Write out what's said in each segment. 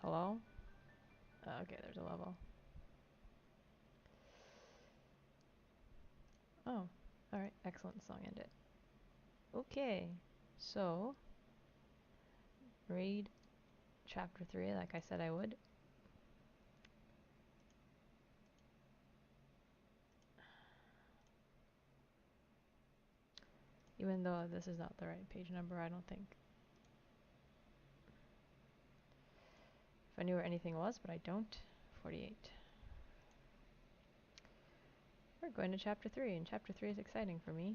Hello? Okay, there's a level. Oh, alright, excellent song ended. Okay, so read chapter 3 like I said I would. Even though this is not the right page number, I don't think. If I knew where anything was, but I don't. 48. We're going to chapter 3, and chapter 3 is exciting for me.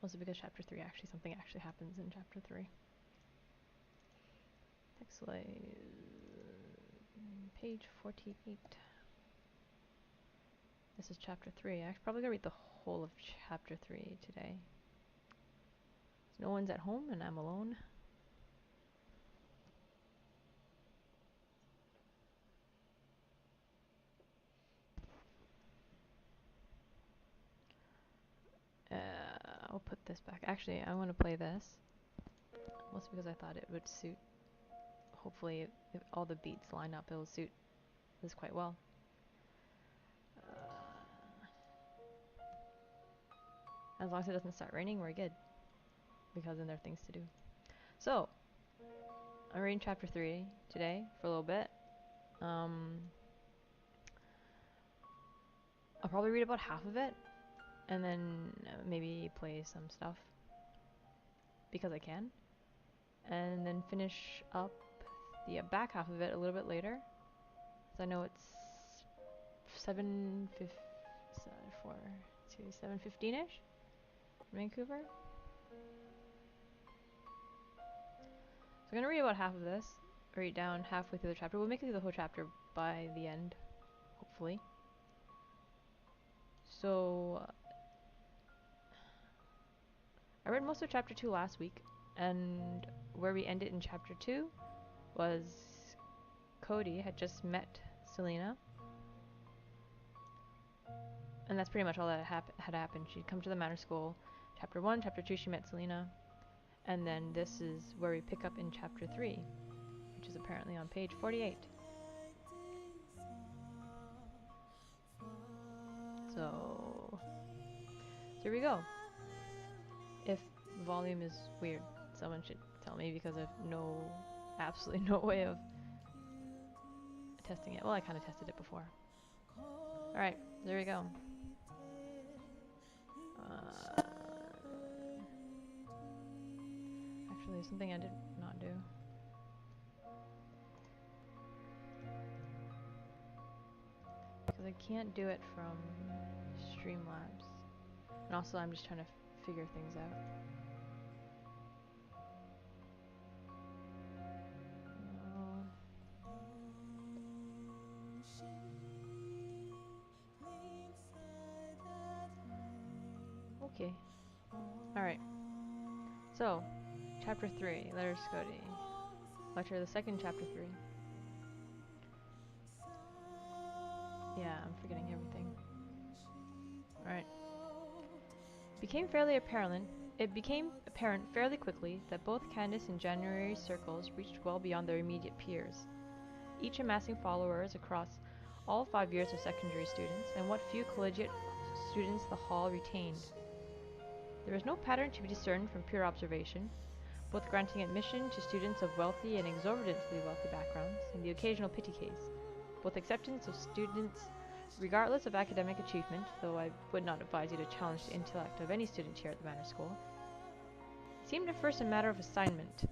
Also because chapter 3 something actually happens in chapter 3. Next slide. Page 48. This is chapter 3. I'm probably gonna read the whole of chapter 3 today. No one's at home and I'm alone. I'll put this back. Actually, I want to play this. Mostly because I thought it would suit. Hopefully, if all the beats line up, it'll suit this quite well. As long as it doesn't start raining, we're good. Because then there are things to do. So, I'm reading chapter 3 today for a little bit. I'll probably read about half of it. And then maybe play some stuff. Because I can. And then finish up the back half of it a little bit later. So I know it's 7:15ish in Vancouver. So I'm gonna read about half of this, read down halfway through the chapter. We'll make it through the whole chapter by the end, hopefully. So I read most of chapter 2 last week, and where we ended in chapter 2 was Cody had just met Selena. And that's pretty much all that had happened. She'd come to the Manor School. Chapter 1, Chapter 2, she met Selena. And then this is where we pick up in Chapter 3, which is apparently on page 48. So here we go. If volume is weird, someone should tell me because I've absolutely no way of testing it. Well, I kind of tested it before. Alright, there we go. Actually, there's something I did not do. Because I can't do it from Streamlabs. And also, I'm just trying to figure things out. Okay. Alright. So, Chapter 3, Letters to Cody. Lecture the second, Chapter 3. Yeah, I'm forgetting everything. Alright. It became apparent fairly quickly that both Candace and January's circles reached well beyond their immediate peers, each amassing followers across all 5 years of secondary students and what few collegiate students the hall retained. There was no pattern to be discerned from pure observation, both granting admission to students of wealthy and exorbitantly wealthy backgrounds, and the occasional pity case, both acceptance of students regardless of academic achievement, though I would not advise you to challenge the intellect of any student here at the Manor School, seemed at first a matter of assignment.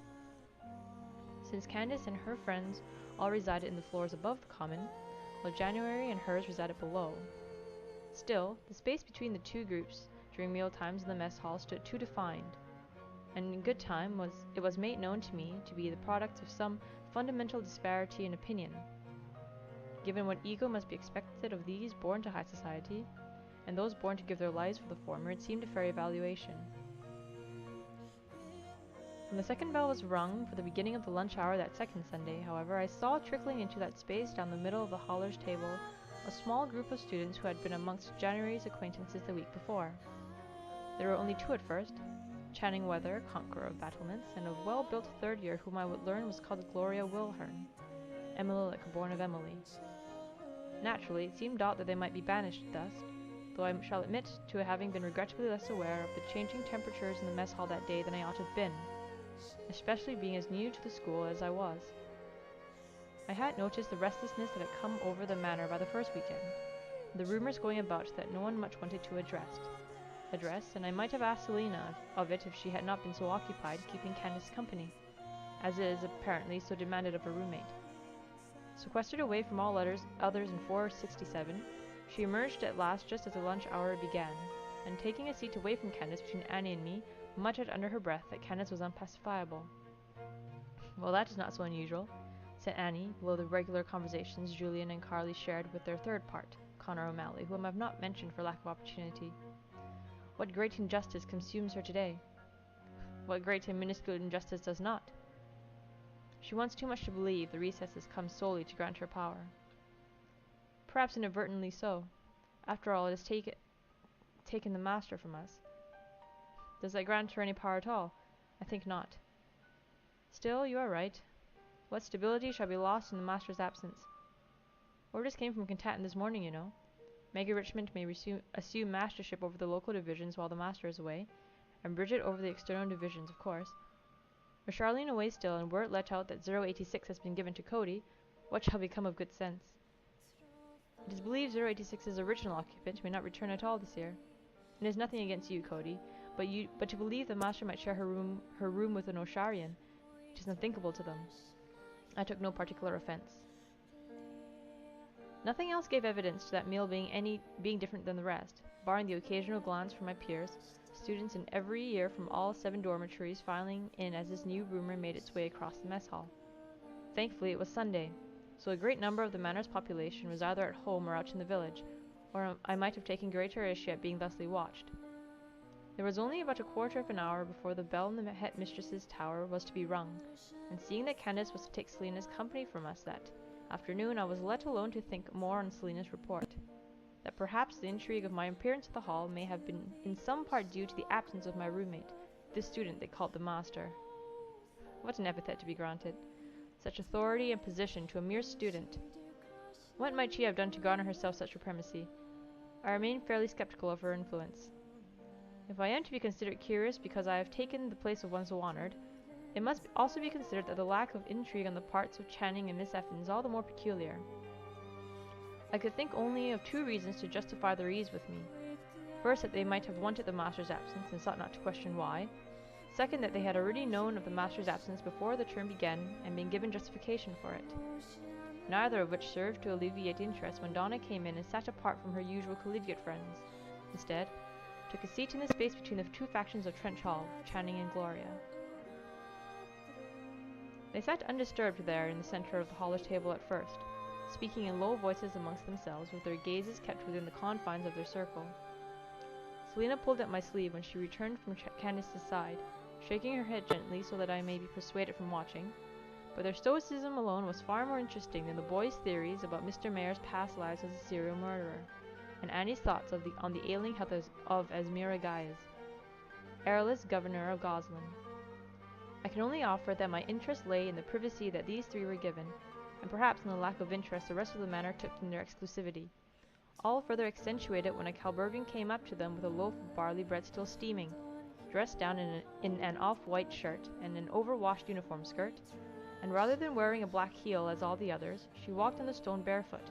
Since Candace and her friends all resided in the floors above the common, while January and hers resided below. Still, the space between the two groups during meal times in the mess hall stood too defined, and in good time it was made known to me to be the product of some fundamental disparity in opinion. Given what ego must be expected of these born to high society, and those born to give their lives for the former, it seemed a fair evaluation. When the second bell was rung for the beginning of the lunch hour that second Sunday, however, I saw trickling into that space down the middle of the haller's table a small group of students who had been amongst January's acquaintances the week before. There were only two at first, Channing Weather, conqueror of battlements, and a well-built third year whom I would learn was called Gloria Wilhern, Emily like born of Emily. Naturally, it seemed odd that they might be banished thus, though I shall admit to having been regrettably less aware of the changing temperatures in the mess hall that day than I ought to have been, especially being as new to the school as I was. I had noticed the restlessness that had come over the manor by the first weekend, the rumors going about that no one much wanted to address, and I might have asked Selina of it if she had not been so occupied keeping Candace company, as is, apparently, so demanded of a roommate. Sequestered away from all others in 467, she emerged at last just as the lunch hour began, and taking a seat away from Candace between Annie and me, muttered under her breath that Candace was unpacifiable. "Well, that is not so unusual," said Annie, below the regular conversations Julian and Carly shared with their third part, Connor O'Malley, whom I have not mentioned for lack of opportunity. "What great injustice consumes her today?" "What great and minuscule injustice does not?" "She wants too much to believe the recesses come solely to grant her power." "Perhaps inadvertently so. After all, it has taken the master from us." "Does that grant her any power at all?" "I think not." "Still, you are right. What stability shall be lost in the master's absence? Orders came from Cantatton this morning, you know. Maggie Richmond may assume mastership over the local divisions while the master is away, and Bridget over the external divisions, of course. With Charlene away still, and word let out that 086 has been given to Cody, what shall become of good sense? It is believed 086's original occupant may not return at all this year. It is nothing against you, Cody, but to believe the master might share her room with an Osharian, it is unthinkable to them. I took no particular offence. Nothing else gave evidence to that meal being different than the rest, barring the occasional glance from my peers, students in every year from all 7 dormitories filing in as this new rumor made its way across the mess hall. Thankfully it was Sunday, so a great number of the manor's population was either at home or out in the village, or I might have taken greater issue at being thusly watched. There was only about a quarter of an hour before the bell in the headmistress's tower was to be rung, and seeing that Candace was to take Selina's company from us that afternoon, I was let alone to think more on Selina's report. That perhaps the intrigue of my appearance at the hall may have been in some part due to the absence of my roommate, this student they called the master. What an epithet to be granted! Such authority and position to a mere student! What might she have done to garner herself such supremacy? I remain fairly skeptical of her influence. If I am to be considered curious because I have taken the place of one so honored, it must also be considered that the lack of intrigue on the parts of Channing and Miss Effin is all the more peculiar. I could think only of 2 reasons to justify their ease with me. First, that they might have wanted the master's absence and sought not to question why. Second, that they had already known of the master's absence before the term began and been given justification for it. Neither of which served to alleviate interest when Donna came in and sat apart from her usual collegiate friends. Instead, took a seat in the space between the 2 factions of Trench Hall, Channing and Gloria. They sat undisturbed there in the center of the holler's table at first, speaking in low voices amongst themselves, with their gazes kept within the confines of their circle. Selina pulled at my sleeve when she returned from Candace's side, shaking her head gently so that I may be persuaded from watching, but their stoicism alone was far more interesting than the boys' theories about Mr. Mayer's past lives as a serial murderer, and Annie's thoughts on the ailing health of Asmira Gaiz, heirless governor of Goslin. I can only offer that my interest lay in the privacy that these 3 were given, and perhaps in the lack of interest the rest of the manor took in their exclusivity, all further accentuated when a Calburgan came up to them with a loaf of barley bread still steaming, dressed down in an off-white shirt and an overwashed uniform skirt, and rather than wearing a black heel as all the others, she walked on the stone barefoot,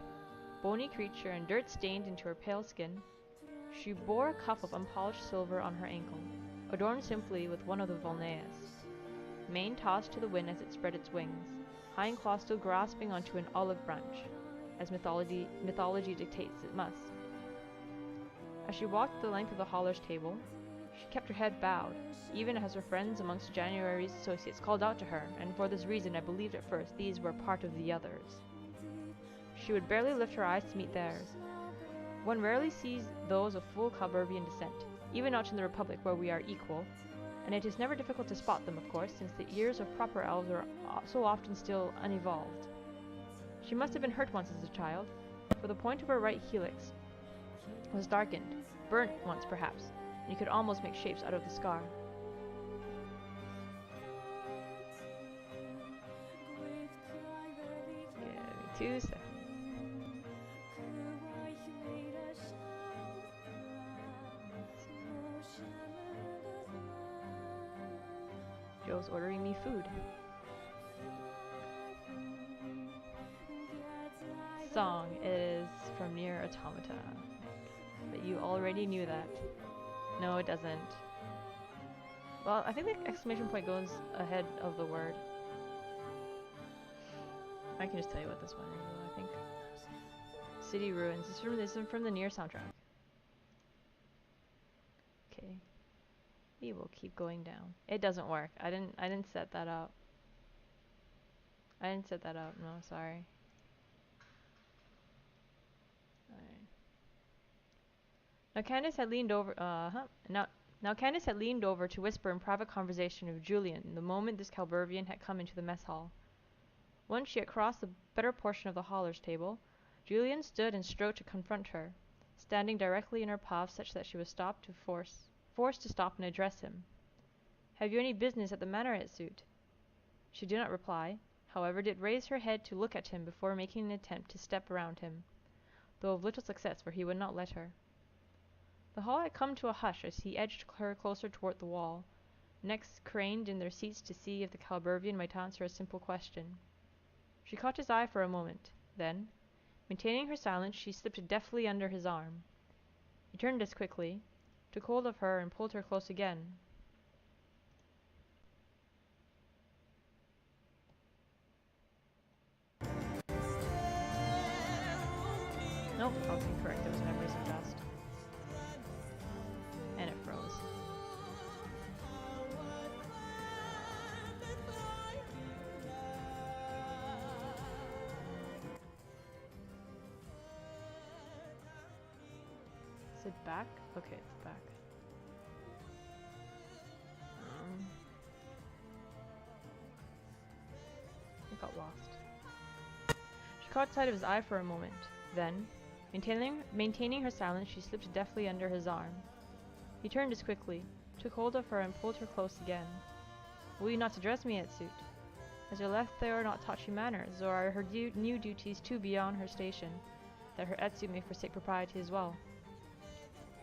bony creature and dirt-stained into her pale skin. She bore a cuff of unpolished silver on her ankle, adorned simply with one of the Volneyas, mane tossed to the wind as it spread its wings, hind claw still grasping onto an olive branch, as mythology dictates it must. As she walked the length of the holler's table, she kept her head bowed, even as her friends amongst January's associates called out to her, and for this reason I believed at first these were part of the others. She would barely lift her eyes to meet theirs. One rarely sees those of full Calburbian descent, even out in the Republic where we are equal, and it is never difficult to spot them, of course, since the ears of proper elves are so often still unevolved. She must have been hurt once as a child, for the point of her right helix was darkened, burnt once perhaps, and you could almost make shapes out of the scar. 2 seconds. Joe's ordering me food. Song is from Nier Automata. But you already knew that. No, it doesn't. Well, I think the exclamation point goes ahead of the word. I can just tell you what this one is, though, I think. City Ruins. This is from the Nier soundtrack. Okay. We will keep going down. It doesn't work. I didn't set that up. I didn't set that up. No, sorry. Alright. Now Candace had leaned over Now Candace had leaned over to whisper in private conversation with Julian the moment this Calburvian had come into the mess hall. Once she had crossed the better portion of the Hallers' table, Julian stood and strode to confront her, standing directly in her path such that she was forced to stop and address him. "Have you any business at the manor, Etsuit?" She did not reply, however did raise her head to look at him before making an attempt to step around him, though of little success, for he would not let her. The hall had come to a hush as he edged her closer toward the wall, necks craned in their seats to see if the Calburvian might answer a simple question. She caught his eye for a moment, then, maintaining her silence, she slipped deftly under his arm. He turned as quickly, took hold of her, and pulled her close again. Nope, I was incorrect. There was memories of dust. And it froze. Is it back? Okay, it's back. It got lost. She caught sight of his eye for a moment. Then, maintaining her silence, she slipped deftly under his arm. He turned as quickly, took hold of her, and pulled her close again. "Will you not address me, Etsuit? Has your Lethaor not taught you manners, or are her new duties too beyond her station, that her Etsuit may forsake propriety as well?"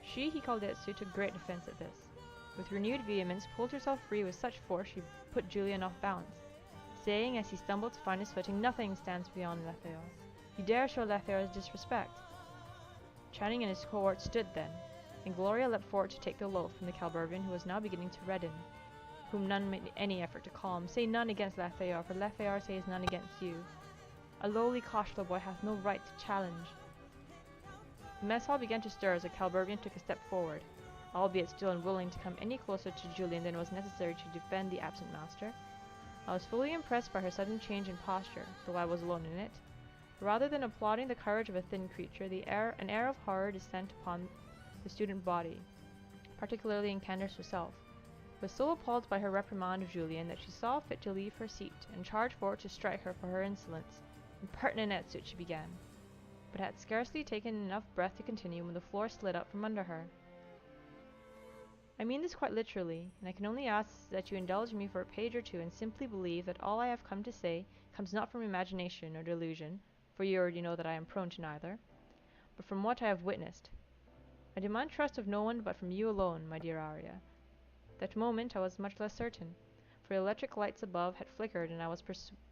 He called Etsuit, took great offense at this. With renewed vehemence, pulled herself free with such force she put Julian off balance, saying as he stumbled to find his footing, "Nothing stands beyond Lethaor. You dare show Lethaor's disrespect." Channing and his cohort stood then, and Gloria leapt forward to take the loaf from the Calburvian, who was now beginning to redden, whom none made any effort to calm. "Say none against Lethaor, for Lethaor says none against you. A lowly Koshla boy hath no right to challenge." The mess hall began to stir as the Calburvian took a step forward, albeit still unwilling to come any closer to Julian than was necessary to defend the absent master. I was fully impressed by her sudden change in posture, though I was alone in it. Rather than applauding the courage of a thin creature, an air of horror descended upon the student body, particularly in Candace herself, was so appalled by her reprimand of Julian that she saw fit to leave her seat and charge forward to strike her for her insolence. "Impertinent Etsuit," she began, but had scarcely taken enough breath to continue when the floor slid up from under her. "I mean this quite literally, and I can only ask that you indulge me for a page or two and simply believe that all I have come to say comes not from imagination or delusion, for you already know that I am prone to neither, but from what I have witnessed. I demand trust of no one but from you alone, my dear Arya." That moment I was much less certain, for the electric lights above had flickered, and I was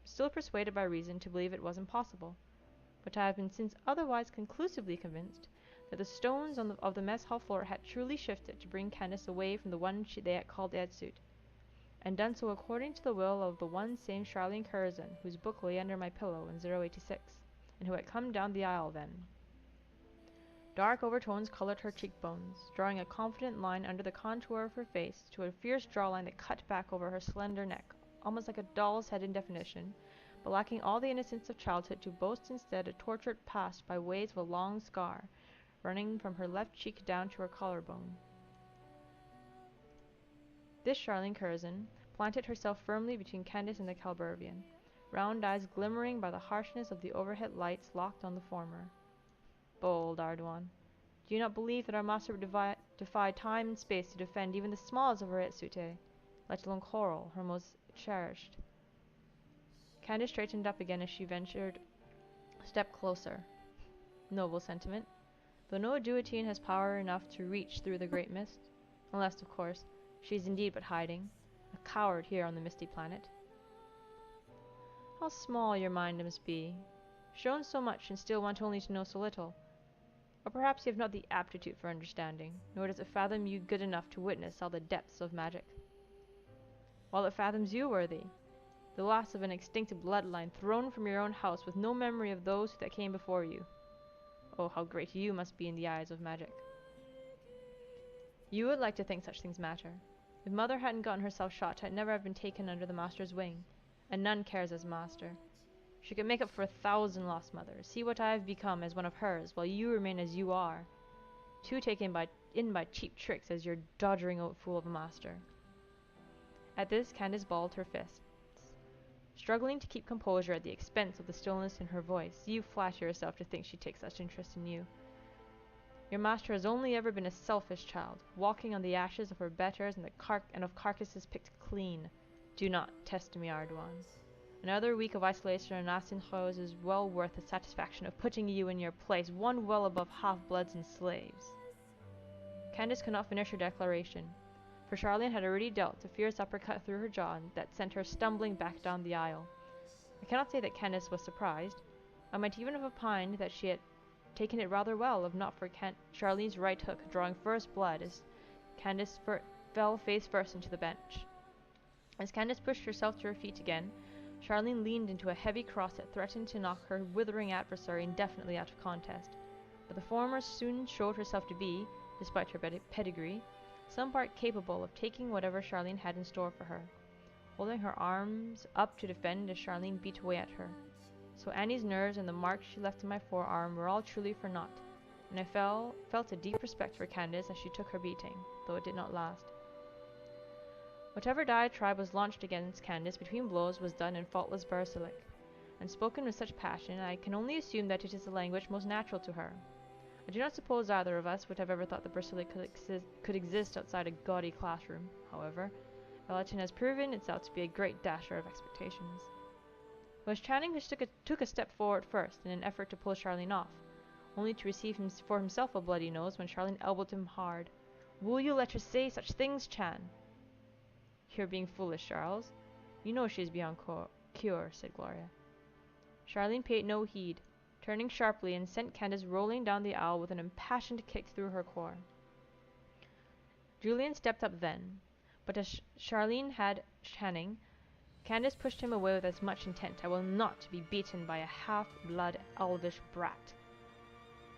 still persuaded by reason to believe it was impossible. But I have been since otherwise conclusively convinced that the stones of the mess hall floor had truly shifted to bring Candace away from the one they had called Etsuit, and done so according to the will of the one same Charlene Curzon, whose book lay under my pillow in 086, and who had come down the aisle then. Dark overtones colored her cheekbones, drawing a confident line under the contour of her face to a fierce jawline that cut back over her slender neck, almost like a doll's head in definition, but lacking all the innocence of childhood, to boast instead a tortured past by ways of a long scar running from her left cheek down to her collarbone. This Charlene Curzon planted herself firmly between Candace and the Calburvian, round eyes glimmering by the harshness of the overhead lights locked on the former. "Bold Ardoin, do you not believe that our master would defy time and space to defend even the smallest of her Etsuite, let alone Coral, her most cherished?" Candace straightened up again as she ventured Step closer. Noble sentiment. Though no Duatine has power enough to reach through the great mist, unless, of course, she is indeed but hiding, a coward here on the misty planet. How small your mind must be, shown so much and still want only to know so little. Or perhaps you have not the aptitude for understanding, nor does it fathom you good enough to witness all the depths of magic. While it fathoms you worthy, the loss of an extinct bloodline thrown from your own house with no memory of those that came before you. Oh, how great you must be in the eyes of magic. You would like to think such things matter. If Mother hadn't gotten herself shot, I'd never have been taken under the Master's wing, and none cares as Master. She could make up for 1,000 lost mothers. See what I have become as one of hers, while you remain as you are. Too taken in by cheap tricks as your doddering old fool of a Master. At this, Candace balled her fists, struggling to keep composure at the expense of the stillness in her voice. You flatter yourself to think she takes such interest in you. Your Master has only ever been a selfish child, walking on the ashes of her betters and of carcasses picked clean. Do not test me, Ardoin. Another week of isolation in Asinchos is well worth the satisfaction of putting you in your place, one well above half-bloods and slaves. Candace could not finish her declaration, for Charlene had already dealt a fierce uppercut through her jaw that sent her stumbling back down the aisle. I cannot say that Candace was surprised. I might even have opined that she had taken it rather well, if not for Charlene's right hook drawing first blood as Candace fell face first into the bench. As Candace pushed herself to her feet again, Charlene leaned into a heavy cross that threatened to knock her withering adversary indefinitely out of contest. But the former soon showed herself to be, despite her pedigree, some part capable of taking whatever Charlene had in store for her, holding her arms up to defend as Charlene beat away at her. So Annie's nerves and the marks she left in my forearm were all truly for naught, and I felt a deep respect for Candace as she took her beating, though it did not last. Whatever diatribe was launched against Candace between blows was done in faultless Barsilic, and spoken with such passion I can only assume that it is the language most natural to her. I do not suppose either of us would have ever thought that Barsilic could exist outside a gaudy classroom. However, Velatin has proven itself to be a great dasher of expectations. It was Channing who took a step forward first in an effort to pull Charlene off, only to receive for himself a bloody nose when Charlene elbowed him hard. "Will you let her say such things, Chan?" "You're being foolish, Charles. You know she is beyond cure," said Gloria. Charlene paid no heed, turning sharply and sent Candace rolling down the aisle with an impassioned kick through her core. Julian stepped up then, but as Charlene had Channing, Candace pushed him away with as much intent. "I will not be beaten by a half-blood elvish brat."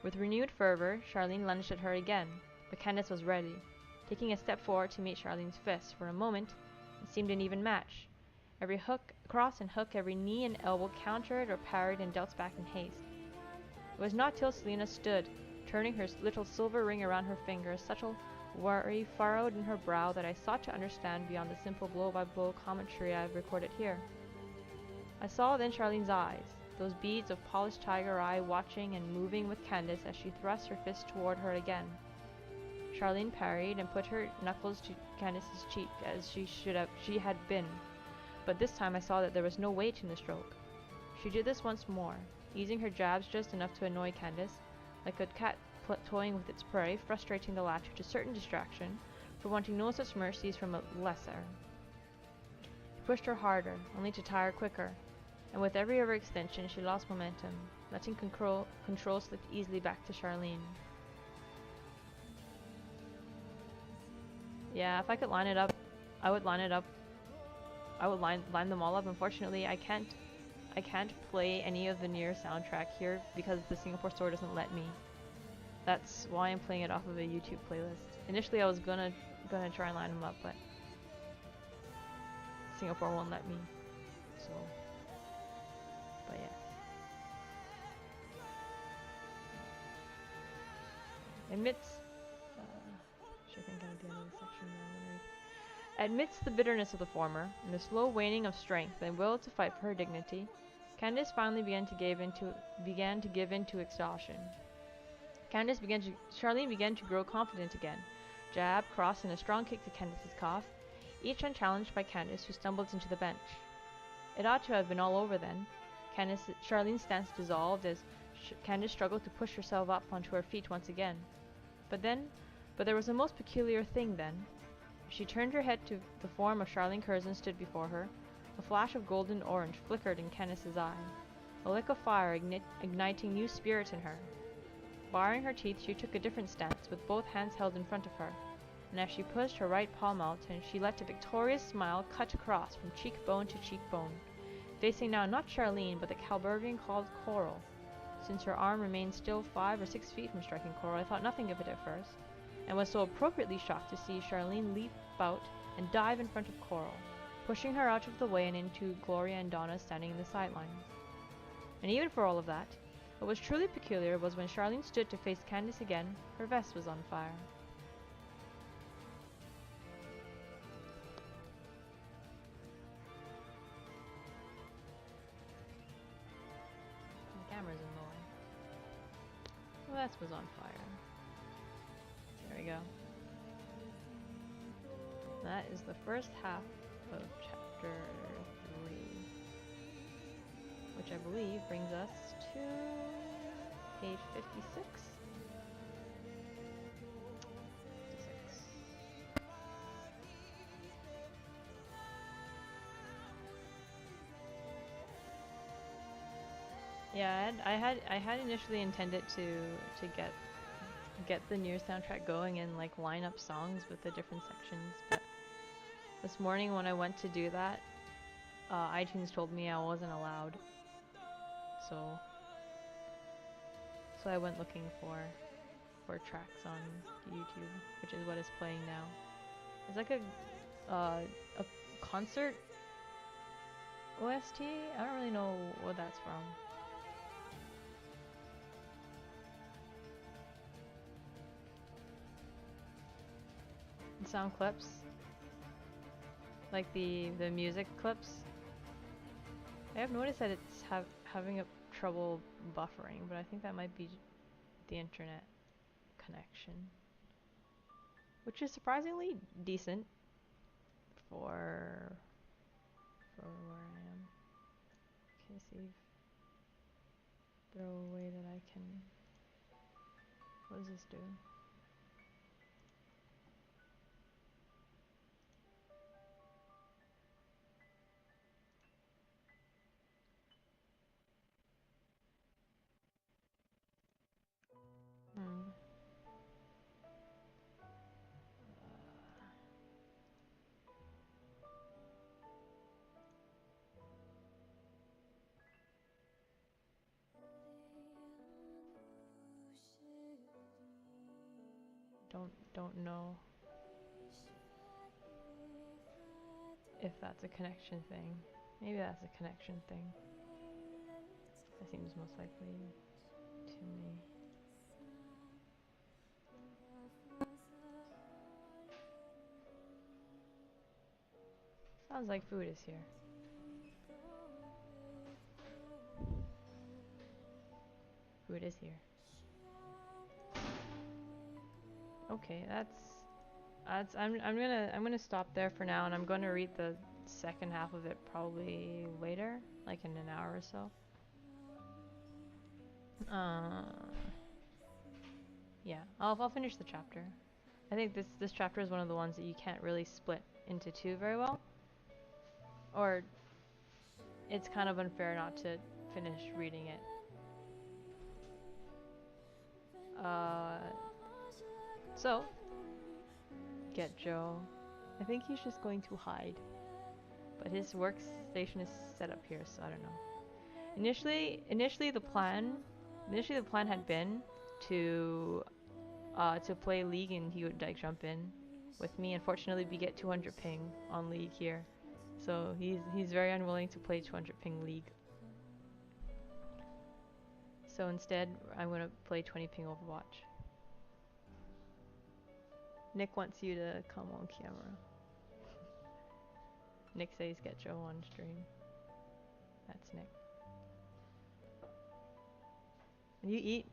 With renewed fervor, Charlene lunged at her again, but Candace was ready, taking a step forward to meet Charlene's fists. For a moment, it seemed an even match. Every cross and hook, every knee and elbow countered or parried and dealt back in haste. It was not till Selena stood, turning her little silver ring around her finger, a subtle worry furrowed in her brow, that I sought to understand beyond the simple blow-by-blow commentary I have recorded here. I saw then Charlene's eyes, those beads of polished tiger eye watching and moving with Candace as she thrust her fist toward her again. Charlene parried and put her knuckles to Candace's cheek as she had been, but this time I saw that there was no weight in the stroke. She did this once more, easing her jabs just enough to annoy Candace, like a cat toying with its prey, frustrating the latter to certain distraction, for wanting no such mercies from a lesser. She pushed her harder, only to tire quicker, and with every overextension she lost momentum, letting control slip easily back to Charlene. Yeah, if I could line it up, I would line it up. I would line them all up. Unfortunately, I can't play any of the Nier soundtrack here because the Singapore store doesn't let me. That's why I'm playing it off of a YouTube playlist. Initially, I was gonna try and line them up, but Singapore won't let me. So, but yeah. Amidst the bitterness of the former, and the slow waning of strength and will to fight for her dignity, Candace finally began to give into exhaustion. Charlene began to grow confident again. Jab, cross, and a strong kick to Candace's cough, each unchallenged by Candace, who stumbled into the bench. It ought to have been all over then. Charlene's stance dissolved as Candace struggled to push herself up onto her feet once again. But there was a most peculiar thing then. She turned her head to the form of Charlene Curzon stood before her. A flash of golden orange flickered in Candace's eye, a lick of fire igniting new spirit in her. Baring her teeth, she took a different stance, with both hands held in front of her, and as she pushed her right palm out, and she let a victorious smile cut across from cheekbone to cheekbone, facing now not Charlene, but the Calburgian called Coral. Since her arm remained still 5 or 6 feet from striking Coral, I thought nothing of it at first, and was so appropriately shocked to see Charlene leap out and dive in front of Coral, pushing her out of the way and into Gloria and Donna standing in the sidelines. And even for all of that, what was truly peculiar was when Charlene stood to face Candace again, her vest was on fire. The camera's in the way. The vest was on fire. There we go. That is the first half of chapter 3, which I believe brings us to page 56. 56. Yeah, I had initially intended to get the Nier soundtrack going and like line up songs with the different sections, but this morning when I went to do that, iTunes told me I wasn't allowed. So I went looking for tracks on YouTube, which is what is playing now. It's like a concert OST. I don't really know what that's from. And sound clips, like the music clips. I have noticed that it's having a trouble buffering, but I think that might be the internet connection, which is surprisingly decent for where I am. Okay, see if there a way that I can. What does this do? Don't know if that's a connection thing. Maybe that's a connection thing. That seems most likely to me. Sounds like food is here. Food is here. Okay, I'm gonna stop there for now, and I'm gonna read the second half of it probably later, like in an hour or so. Yeah, I'll finish the chapter. I think this chapter is one of the ones that you can't really split into two very well, or it's kind of unfair not to finish reading it. So get Joe. I think he's just going to hide, but his workstation is set up here, so I don't know. Initially the plan had been to play League, and he would like jump in with me. Unfortunately, we get 200 ping on League here, so he's very unwilling to play 200 ping League. So instead, I'm gonna play 20 ping Overwatch. Nick wants you to come on camera. Nick says get Joe on stream. That's Nick. And you eat?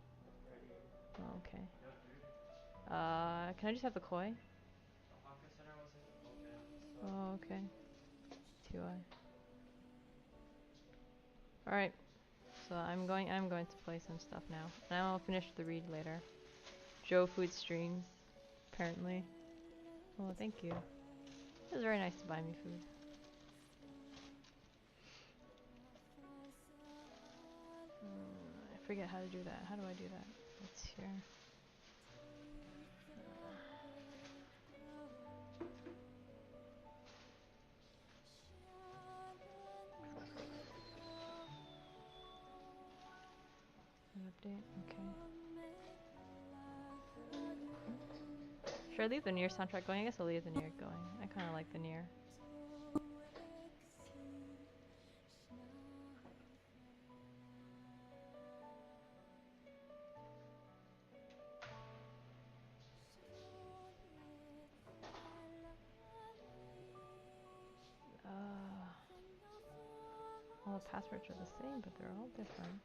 Oh, okay. Can I just have the koi? Oh, okay. 2i. Alright. So I'm going to play some stuff now. And I'll finish the read later. Joe Food streams, apparently. Well, thank you. It was very nice to buy me food. I forget how to do that. How do I do that? It's here. An update? Okay. Should I leave the Nier soundtrack going? I guess I'll leave the Nier going. I kind of like the Nier. All the passwords are the same, but they're all different.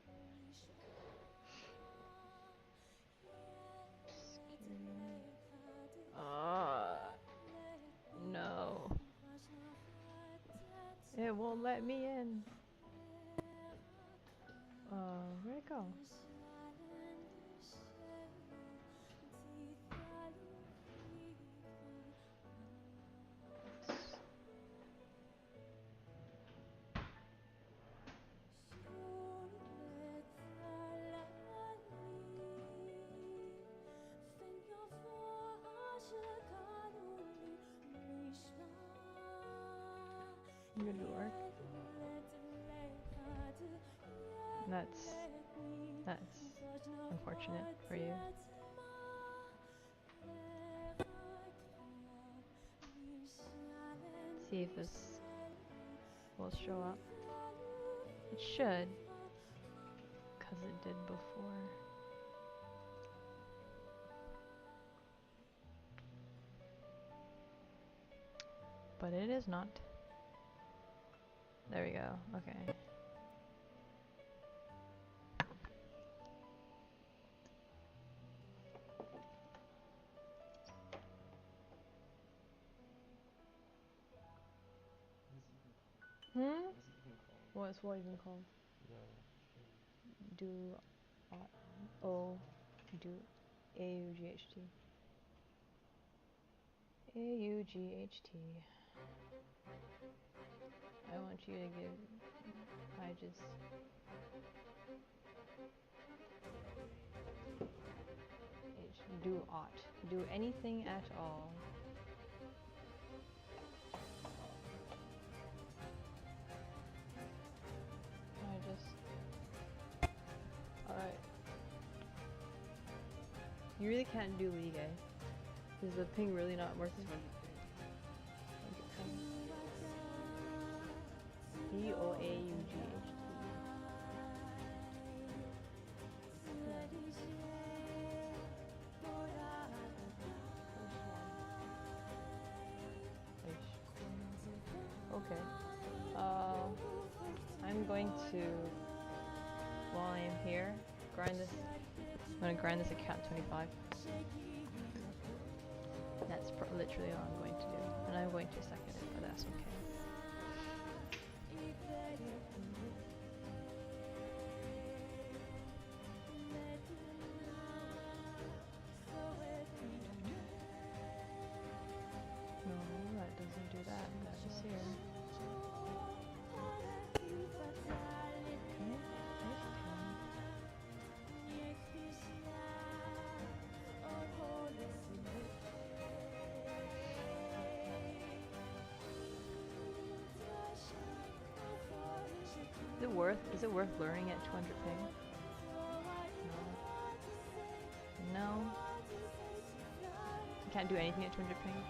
No. It won't let me in. Where'd it go? You gonna do work? That's unfortunate for you. See if this will show up. It should, cause it did before. But it is not. There we go. Okay. What's what even called? Do O do AUGHT. AUGHT. I want you to give do ought. Do anything at all. Alright. You really can't do League, eh? Is the ping really not worth it? DOAUGHT. Okay. I'm going to, while I am here, grind this. I'm going to grind this account 25. That's literally all I'm going to do. And I'm going to second it, but that's okay. No, that doesn't do that. That is here. Is it worth learning at 200 ping? No. No. You can't do anything at 200 ping?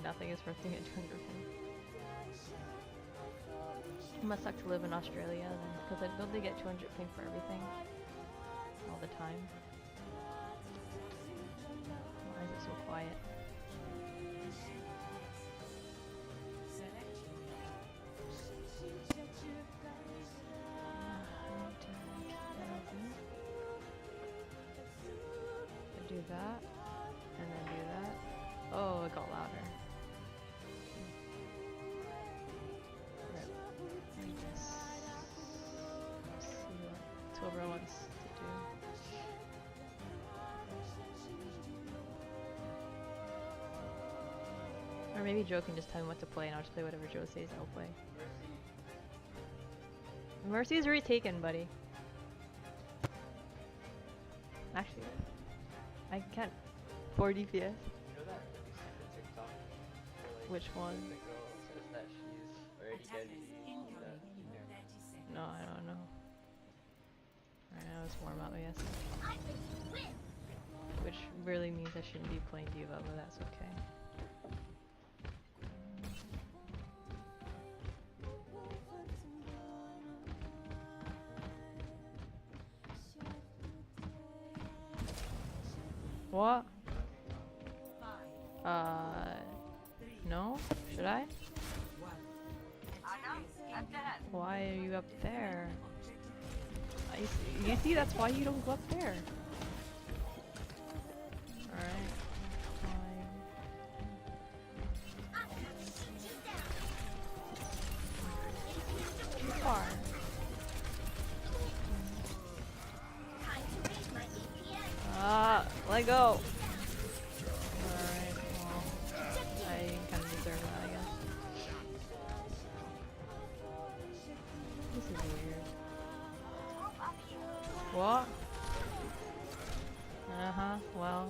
Nothing is worth doing at 200 ping. It must suck to live in Australia then, because don't they get 200 ping for everything? All the time? Why is it so quiet? Do that, and then do that. Oh, it got louder. Or maybe Joe can just tell me what to play and I'll just play whatever Joe says I'll play. Mercy's already taken, buddy. Actually, I can't 4 DPS. You know that really stupid TikTok? Where, like, Which one? The girl says that she's already dead. No, I don't know. Right now it's warm out, I guess. Which really means I shouldn't be playing Diva, but that's okay. What? No? Should I? Why are you up there? You see, that's why you don't go up there. Alright. Fine. Too far. Let go! Alright, well, I kind of deserve that, I guess. This is weird. What? Uh-huh, well.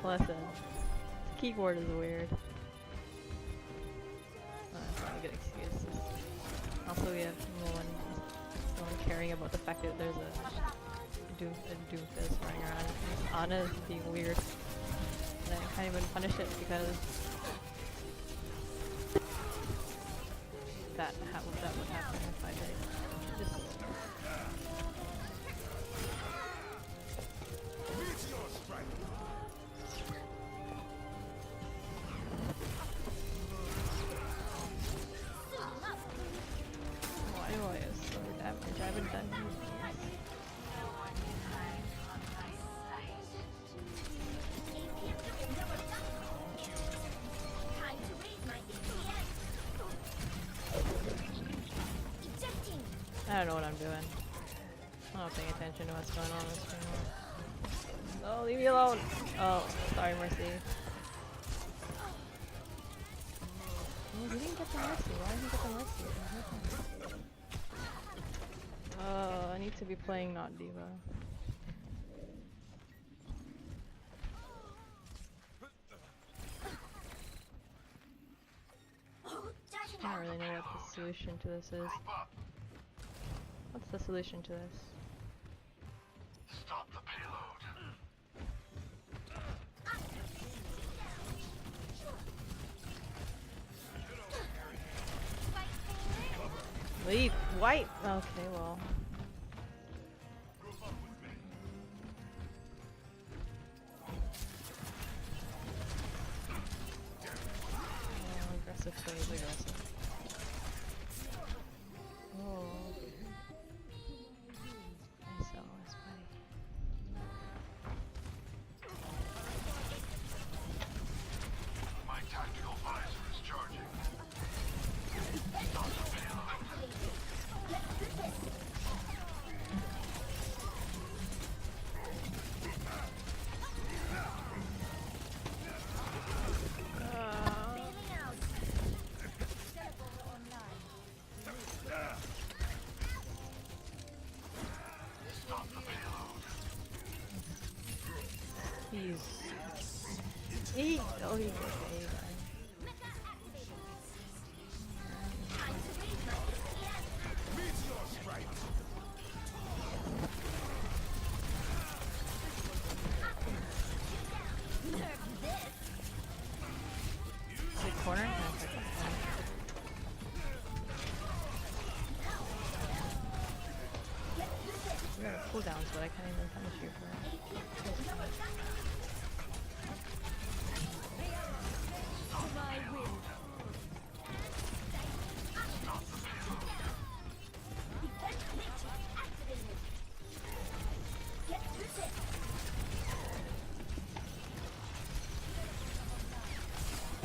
Listen. Keyboard is weird. That's not a good excuse. Also, we have no one caring about the fact that there's a doofus running around. Anna is being weird. And I can't even punish it because that would happen if I did. Just why do I have so damage? I haven't done anything. I don't know what I'm doing. I'm not paying attention to what's going on. Oh, leave me alone! Oh, sorry, Mercy. Oh, he didn't get the Mercy. Why didn't he get the Mercy? I need to be playing not Diva. I don't really know what the solution to this is. What's the solution to this? Stop the payload. Leave! White! Okay, well. Aggressive phase, aggressive. Oh. So, it's funny. My tactical visor is charging. Stop the payload. Stop the payload. Oh, he's okay. Corner? No, it's like that. We got cooldowns, but I can't even punish you for it.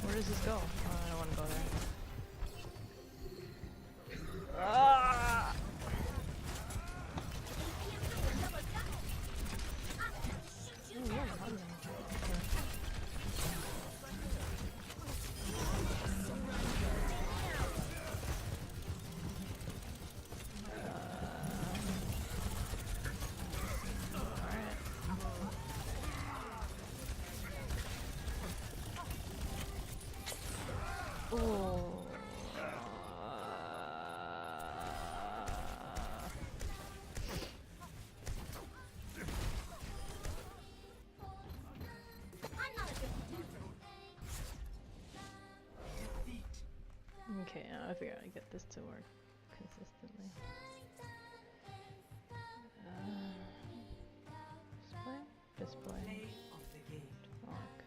Where does this go? Oh, I don't want to go there. Ah! Ooh, yeah, I figure out how to get this to work consistently. Display. Lock,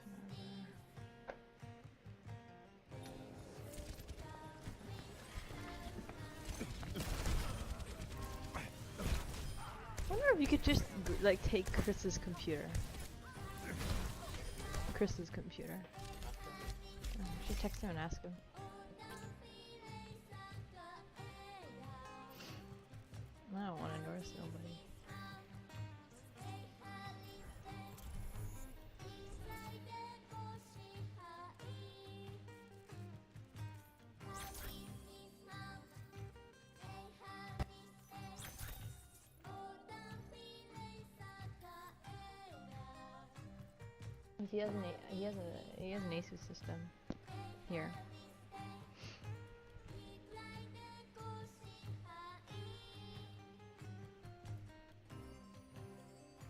I wonder if you could just like take Chris's computer. Chris's computer. I should text him and ask him. I don't want to endorse nobody. He has an Asus system here.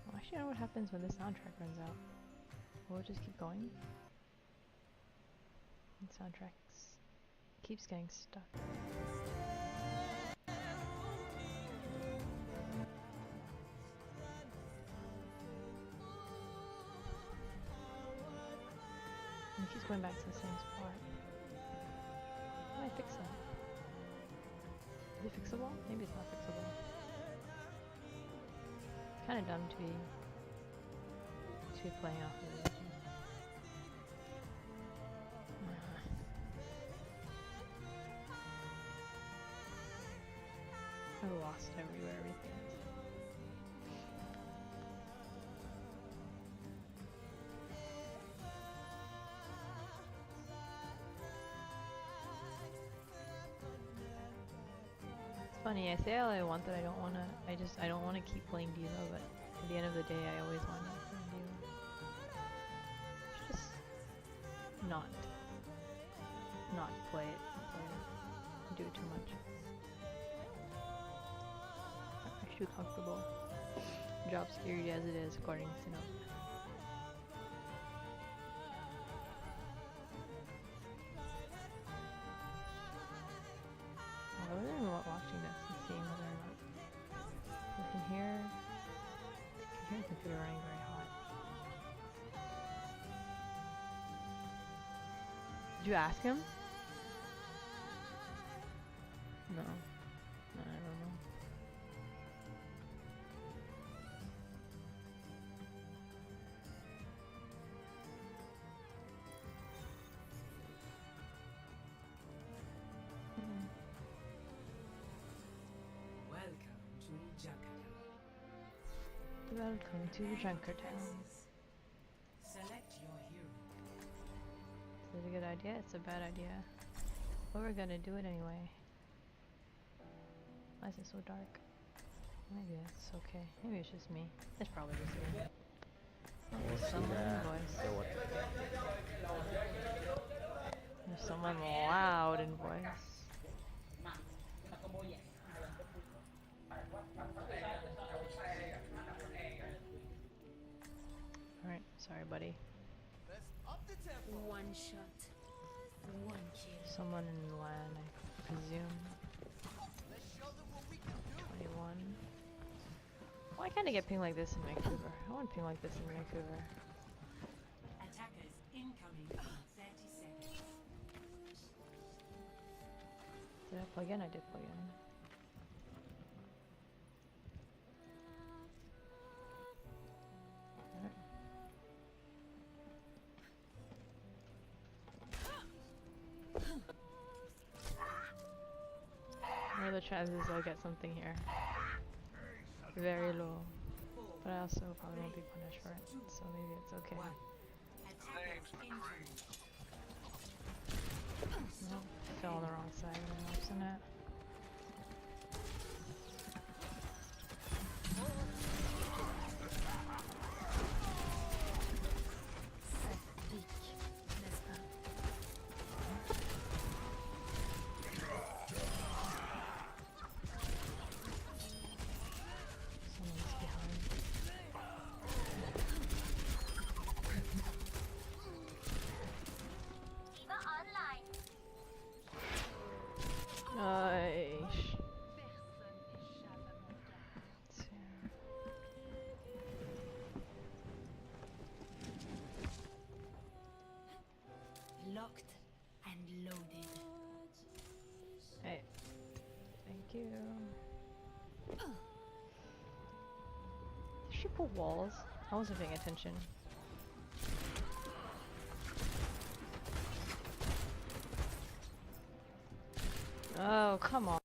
Well, actually, I know what happens when the soundtrack runs out. Will it just keep going? And soundtrack keeps getting stuck. And it keeps going back to the same spot. How do I fix that? Is it fixable? Maybe it's not fixable. Kind of dumb to be playing off of it. I'm lost everywhere, everything is. It's funny, I say all I want that I don't wanna, I don't wanna keep playing Devo, but at the end of the day I always want to keep playing Devo. Just not play it, do it too much. I'm too comfortable. Job security as it is, according to Sino. I wasn't even watching this and seeing whether or not I can hear the computer running very hot. Did you ask him? No. I don't know. Welcome to Junkertown. Select your hero. Is it a good idea? It's a bad idea. But we're gonna do it anyway. Why is it so dark? Maybe it's okay. Maybe it's just me. It's probably just me. Oh, there's someone in voice. There's someone loud in voice. Alright, sorry buddy. One shot, one kill. Someone in LAN, I presume. 21. Why can't I get ping like this in Vancouver? I want ping like this in Vancouver. Attackers incoming. 30 seconds. Did I plug in? I did plug in. What are the chances I'll get something here? Very low. But I also probably won't be punished for it, so maybe it's okay. Attackers incoming. No, fell on the wrong side of the mouse in it. Someone's behind. Locked and loaded. Hey. Thank you. Did she put walls? I wasn't paying attention. Oh, come on.